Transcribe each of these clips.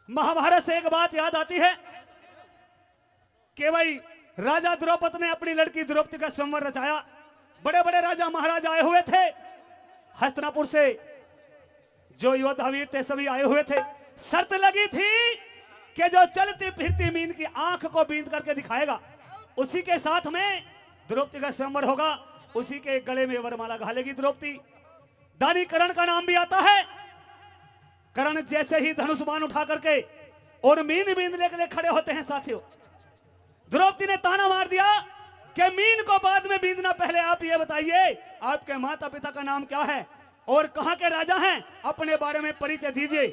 महाभारत से एक बात याद आती है कि भाई राजा द्रौपद ने अपनी लड़की द्रौपदी का स्वयंवर रचाया। बड़े बड़े राजा महाराज आए हुए थे, हस्तिनापुर से जो योद्धा वीर थे सभी आए हुए थे। शर्त लगी थी कि जो चलती फिरती मीन की आंख को बींद करके दिखाएगा उसी के साथ में द्रौपदी का स्वयंवर होगा, उसी के गले में वरमाला घालेगी द्रौपदी। दानी कर्ण का नाम भी आता है। कर्ण जैसे ही धनुष बाण उठा करके और मीन बींदने के लिए खड़े होते हैं साथियों, द्रौपदी ने ताना मार दिया कि मीन को बाद में बींदना, पहले आप ये बताइए आपके माता पिता का नाम क्या है और कहां के राजा हैं, अपने बारे में परिचय दीजिए।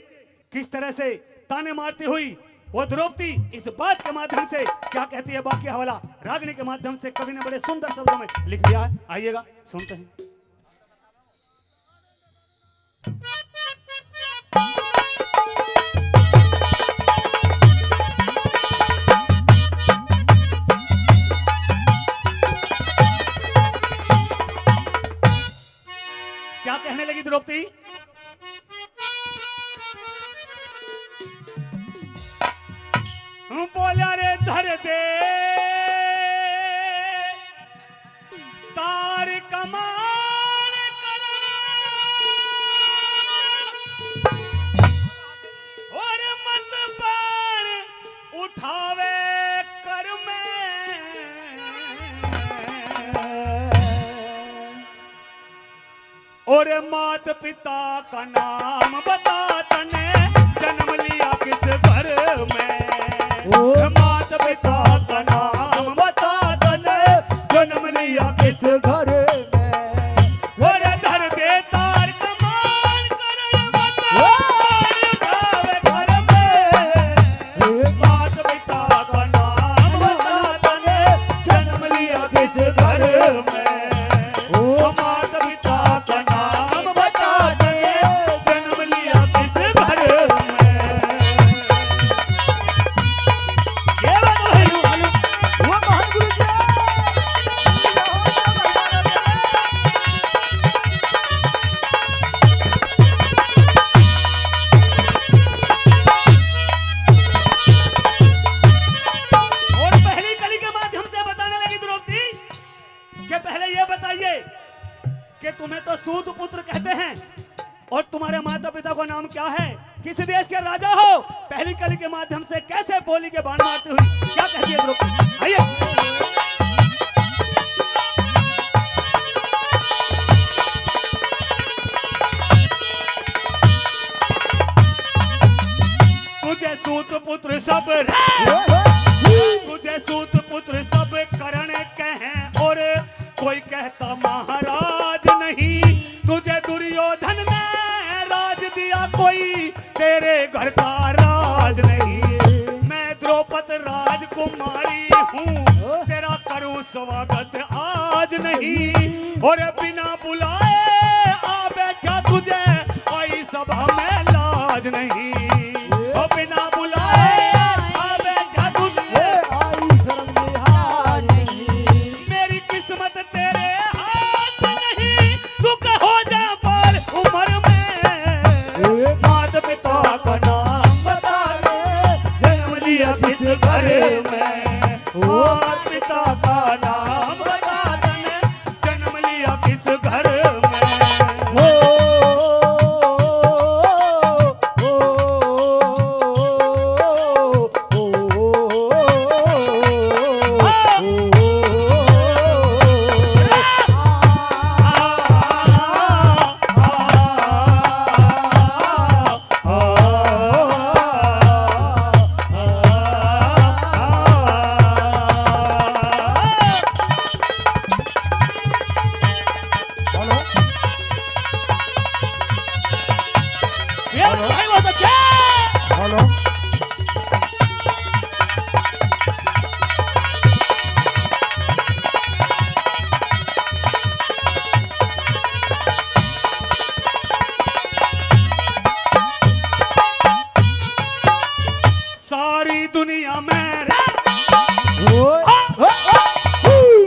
किस तरह से ताने मारती हुई वो द्रौपदी इस बात के माध्यम से क्या कहती है, बाकी हवाला रागनी के माध्यम से कवि ने बड़े सुंदर शब्दों में लिख दिया है। आइएगा सुनते हैं। क्या कहने लगी द्रौपदी, बोला रे धर दे तार कमान करना और मत बाण उठावे कर में, और मात पिता का नाम बता तने जन्म लिया किस घर में, मात पिता का नाम बता तने जन्म लिया किस घर में, और धर दे तार कमान कर मत उठावे घर में, मात पिता का नाम बता तने जन्म लिया किस घर में, मात पिता का नाम बता तने जन्म लिया किस घर में। कि तुम्हें तो सूत पुत्र कहते हैं और तुम्हारे माता पिता का नाम क्या है, किस देश के राजा हो, पहली कली के माध्यम से कैसे बोली के बाण मारती हुई क्या कहती है द्रौपदी। आइए तुझे सूत पुत्र सब तुझे सूत पुत्र सब करण कहें और कोई कहता महाराज नहीं, तुझे दुर्योधन ने राज दिया कोई तेरे घर का राज नहीं, मैं द्रौपद राजकुमारी हूँ तेरा करूँ स्वागत आज नहीं, और बिना बुलाए आ बैठा तुझे आई सभा में लाज नहीं, और बिना बुलाए आ बैठा तुझे आई सभा में नहीं, मेरी किस्मत तेरे हाथ नहीं, तू कहो जा पर उम्र में, माता पिता का नाम बता दे जन्म लिया किस घर में, माता पिता का नाम बता दे जन्म लिया किस घर में।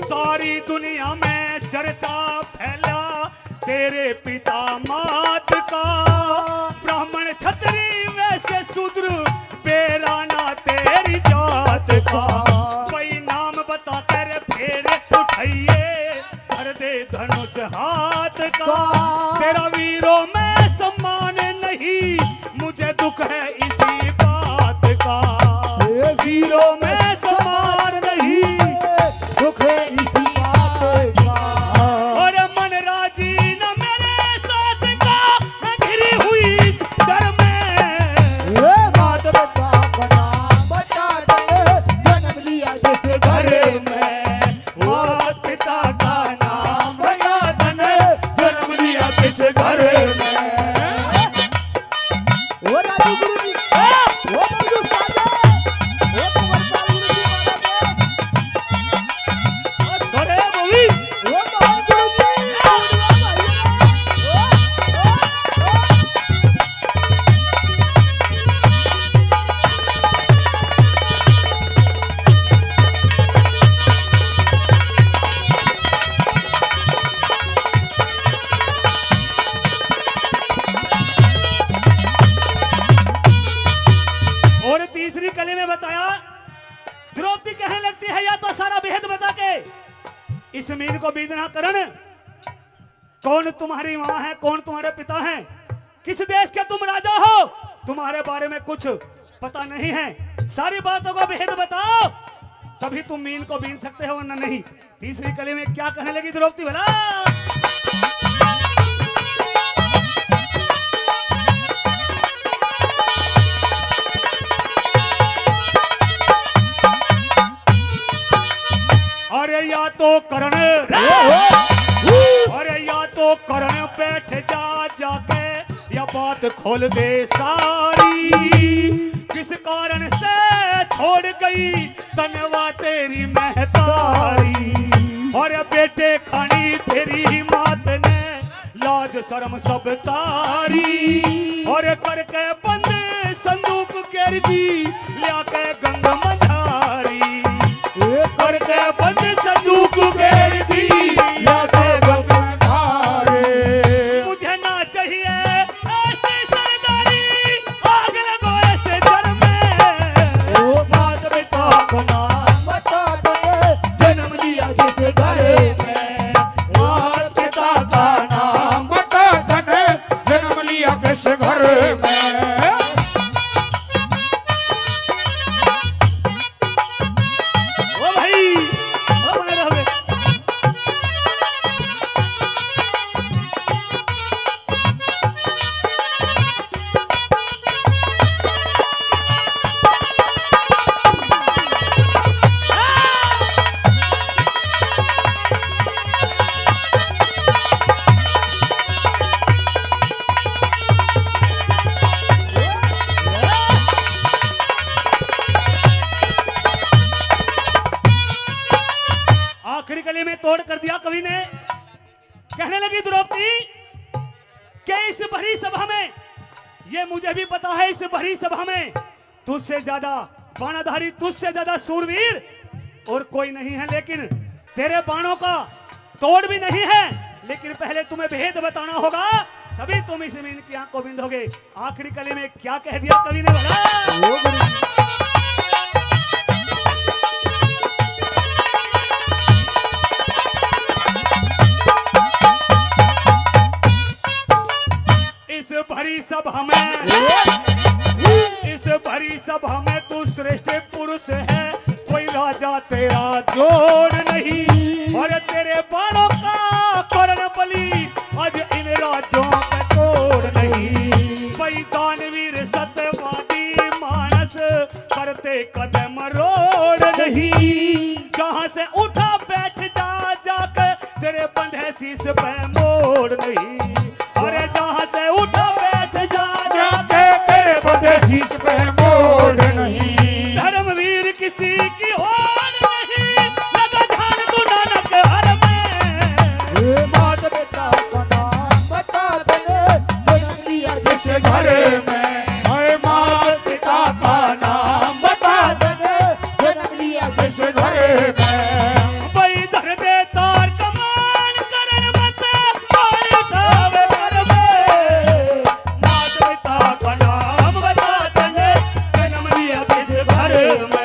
सारी दुनिया में चर्चा फैला तेरे पिता मात का, ब्राह्मण क्षत्रिय वैसे शूद्र तीसरी कली में बताया द्रौपदी कहने लगती है या तो सारा भेद बता के इस मीन को बीधना करण, कौन तुम्हारी मां है, कौन तुम्हारे पिता हैं, किस देश के तुम राजा हो, तुम्हारे बारे में कुछ पता नहीं है, सारी बातों को भेद बताओ तभी तुम मीन को बीन सकते हो वरना नहीं। तीसरी कली में क्या कहने लगी द्रौपदी भला? अरे या तो करण, अरे या तो करण बैठ जा जाके या बात खोल दे सारी, किस कारण से छोड़ गई तनवा तेरी महतारी, और बेटे खानी तेरी मात ने लाज शर्म सब तारी, और करके बंद संदूक केरगी लिया के गंग मंझारी, करके बंद संदूक केरगी लिया के गंग मंझारी। मुझे ना चाहिए ऐसी सरदारी, आग लगो ऐसे जर में, मात पिता को नाम बता दे जन्म दिया जिस घर में, मात पिता का नाम बता दे जन्म लिया किस घर में। आखिरी कली में तोड़ कर दिया कवि ने। कहने लगी द्रौपदी कि इस भरी सभा में, ये मुझे भी पता है, इस भरी सभा में तुझसे ज्यादा बाणाधारी, तुझसे ज्यादा सूरवीर और कोई नहीं है, लेकिन तेरे बाणों का तोड़ भी नहीं है, लेकिन पहले तुम्हें भेद बताना होगा तभी तुम इस मीन की आंख को बिंदोगे। आखिरी कली में क्या कह दिया कवि ने बोला? इस भरी सभा में, इस भरी सभा में तू श्रेष्ठ पुरुष है, कोई राजा तेरा जोड़ नहीं, और तेरे बाणों का कर्ण बलि आज इन राज्यों पे तोड़ नहीं, भाई दानवीर सत्यवादी मानस करते कदम रोड़ नहीं, जहां से उठा बैठ जा जाकर तेरे बंधे शीश पे मोड़ नहीं, अरे जहां से उठा बैठ जा जाके तेरे बंधे शीश पे मोड़ नहीं, धर्मवीर किसी की होड़ नहीं, लगा ध्यान तू नानक हर में, मात पिता का नाम बता दे जन्म लिया जिस घर में, मात पिता का नाम बता दे जन्म लिया जिस घर में, घर